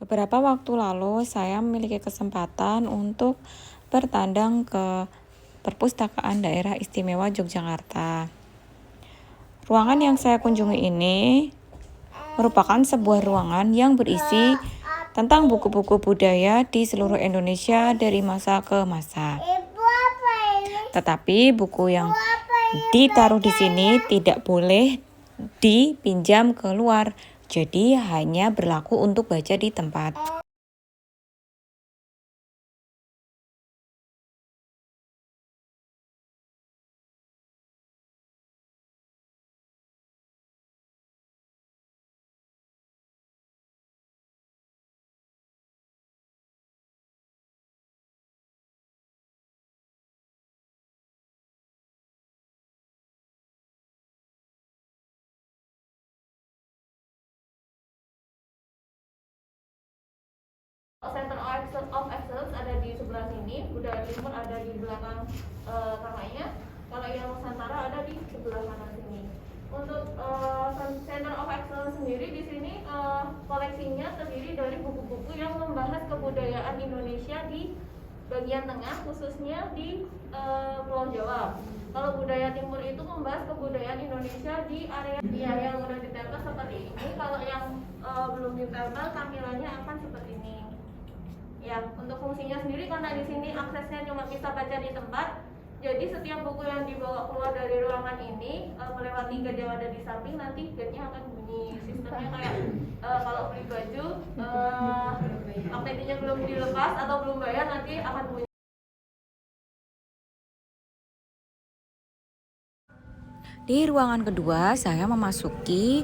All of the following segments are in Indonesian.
Beberapa waktu lalu saya memiliki kesempatan untuk bertandang ke Perpustakaan Daerah Istimewa Yogyakarta. Ruangan yang saya kunjungi ini merupakan sebuah ruangan yang berisi tentang buku-buku budaya di seluruh Indonesia dari masa ke masa. Tetapi buku yang ditaruh di sini tidak boleh dipinjam keluar, jadi hanya berlaku untuk baca di tempat. Center of Excellence ada di sebelah sini, Budaya Timur ada di belakang kakaknya, kalau yang Nusantara ada di sebelah kanan sini. Untuk Center of Excellence sendiri di sini koleksinya terdiri dari buku-buku yang membahas kebudayaan Indonesia di bagian tengah, khususnya di Pulau Jawa. Kalau budaya timur itu membahas kebudayaan Indonesia di area yang udah ditempel seperti ini. Kalau yang belum ditempel tampilannya akan seperti ini. Ya, untuk fungsinya sendiri karena di sini aksesnya cuma bisa baca di tempat, jadi setiap buku yang dibawa keluar dari ruangan ini melewati gate yang ada di samping, nanti gate-nya akan bunyi. Sistemnya kayak kalau beli baju magnetnya belum dilepas atau belum bayar nanti akan bunyi. Di ruangan kedua, saya memasuki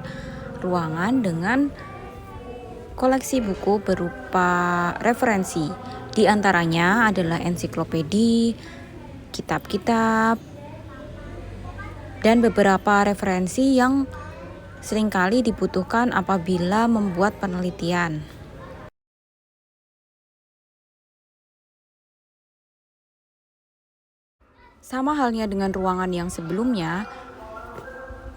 ruangan dengan koleksi buku berupa referensi. Di antaranya adalah ensiklopedi, kitab-kitab, dan beberapa referensi yang seringkali dibutuhkan apabila membuat penelitian. Sama halnya dengan ruangan yang sebelumnya,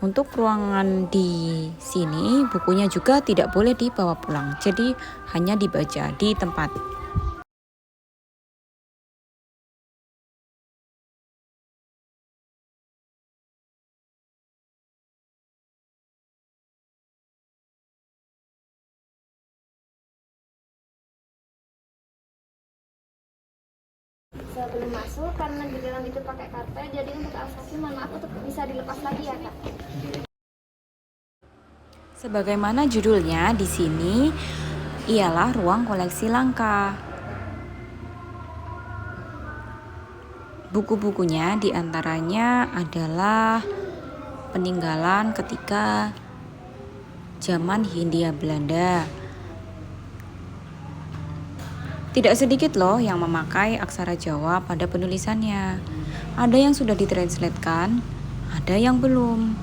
untuk ruangan di sini bukunya juga tidak boleh dibawa pulang, jadi hanya dibaca di tempat. Sebelum masuk, karena di dalam itu pakai karpet, jadi untuk alas kaki mohon maaf untuk bisa dilepas lagi ya kak. Sebagaimana judulnya di sini ialah ruang koleksi langka. Buku-bukunya diantaranya adalah peninggalan ketika zaman Hindia Belanda. Tidak sedikit loh yang memakai aksara Jawa pada penulisannya. Ada yang sudah ditranslatekan, ada yang belum.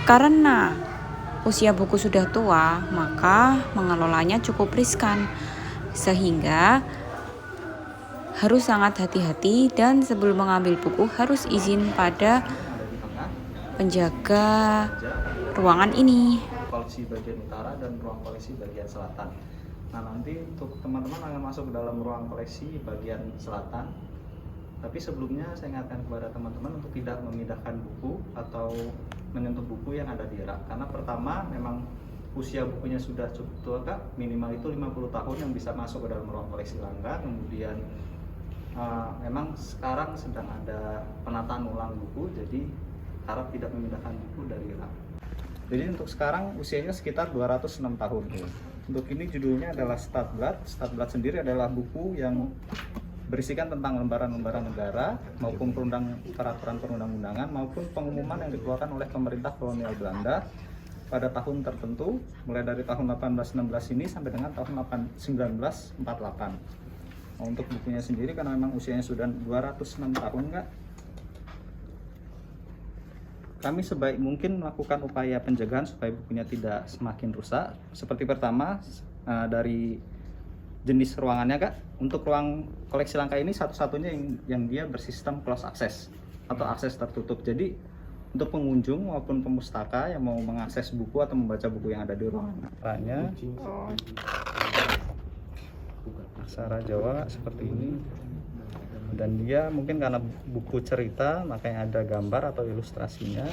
Karena usia buku sudah tua, maka mengelolanya cukup riskan, sehingga harus sangat hati-hati dan sebelum mengambil buku harus izin pada penjaga ruangan ini. Koleksi bagian utara dan ruang koleksi bagian selatan. Nah, nanti untuk teman-teman akan masuk ke dalam ruang koleksi bagian selatan. Tapi sebelumnya saya ingatkan kepada teman-teman untuk tidak memindahkan buku atau menyentuh buku yang ada di rak. Karena pertama memang usia bukunya sudah cukup tua kak, minimal itu 50 tahun yang bisa masuk ke dalam ruang koleksi langka. Kemudian memang sekarang sedang ada penataan ulang buku, jadi harap tidak memindahkan buku dari rak. Jadi untuk sekarang usianya sekitar 206 tahun. Untuk ini judulnya adalah Stadblad. Stadblad sendiri adalah buku yang berisikan tentang lembaran-lembaran negara maupun peraturan perundang-undangan maupun pengumuman yang dikeluarkan oleh pemerintah kolonial Belanda pada tahun tertentu, mulai dari tahun 1816 ini sampai dengan tahun 1948. Nah, untuk bukunya sendiri karena memang usianya sudah 206 tahun kak, kami sebaik mungkin melakukan upaya pencegahan supaya bukunya tidak semakin rusak. Seperti pertama, dari jenis ruangannya kak, untuk ruang koleksi langka ini satu-satunya yang dia bersistem close access atau akses tertutup. Jadi untuk pengunjung maupun pemustaka yang mau mengakses buku atau membaca buku yang ada di ruangan. Caranya aksara Jawa seperti ini, dan dia mungkin karena buku cerita makanya ada gambar atau ilustrasinya.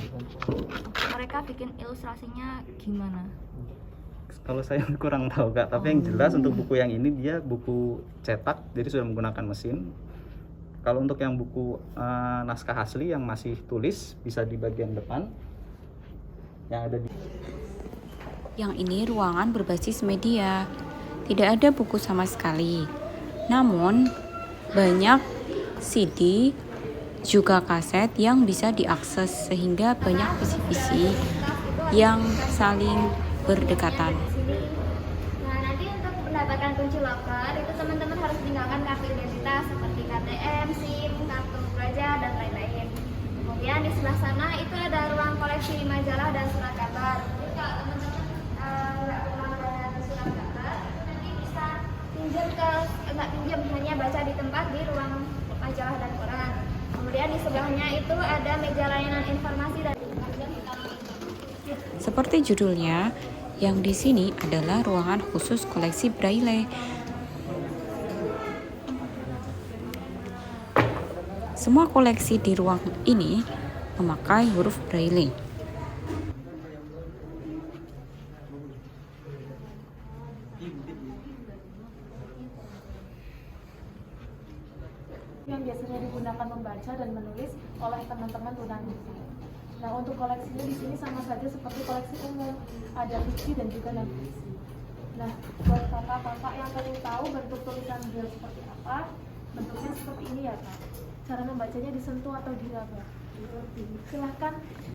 Mereka bikin ilustrasinya gimana? Kalau saya kurang tahu Kak, tapi yang jelas untuk buku yang ini dia buku cetak, jadi sudah menggunakan mesin. Kalau untuk yang buku naskah asli yang masih tulis bisa di bagian depan yang ada di. Yang ini ruangan berbasis media. Tidak ada buku sama sekali. Namun banyak CD juga kaset yang bisa diakses sehingga banyak visi-visi yang saling berdekatan. Nah, nanti untuk mendapatkan kunci loker itu teman-teman harus meninggalkan kartu identitas seperti KTM, SIM, kartu pelajar dan lain-lain. Kemudian di sebelah sana itu ada ruang koleksi majalah dan surat kabar. Jadi kalau teman-teman nggak pulang dengan surat kabar, nanti bisa pinjam hanya baca di tempat di ruang majalah dan koran. Kemudian di sebelahnya itu ada meja layanan informasi dan Seperti judulnya, yang di sini adalah ruangan khusus koleksi Braille. Semua koleksi di ruang ini memakai huruf Braille. Yang biasanya digunakan membaca dan menulis oleh teman-teman tunanetra. Nah, untuk koleksinya di sini sama saja seperti koleksi umum, ada fiksi dan juga non fiksi. Nah, buat kakak-kakak yang pengen tahu bentuk tulisan Braille seperti apa, bentuknya seperti ini ya Kak. Cara membacanya disentuh atau diraba. Silahkan